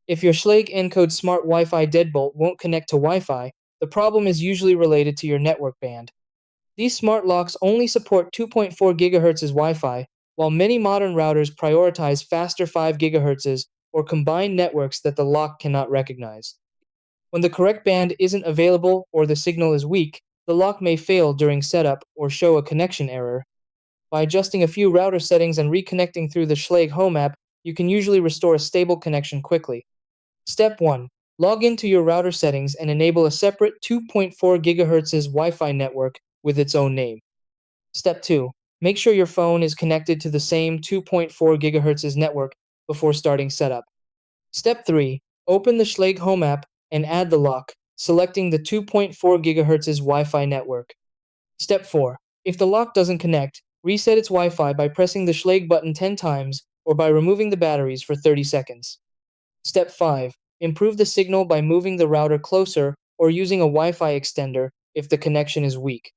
If your Schlage Encode smart Wi-Fi deadbolt won't connect to Wi-Fi, the problem is usually related to your network band. These smart locks only support 2.4 GHz Wi-Fi, while many modern routers prioritize faster 5 GHz or combined networks that the lock cannot recognize. When the correct band isn't available or the signal is weak, the lock may fail during setup or show a connection error. By adjusting a few router settings and reconnecting through the Schlage Home app, you can usually restore a stable connection quickly. Step 1. Log into your router settings and enable a separate 2.4 GHz Wi-Fi network with its own name. Step 2. Make sure your phone is connected to the same 2.4 GHz network before starting setup. Step 3. Open the Schlage Home app and add the lock, selecting the 2.4 GHz Wi-Fi network. Step 4. If the lock doesn't connect, reset its Wi-Fi by pressing the Schlage button 10 times or by removing the batteries for 30 seconds. Step 5. Improve the signal by moving the router closer or using a Wi-Fi extender if the connection is weak.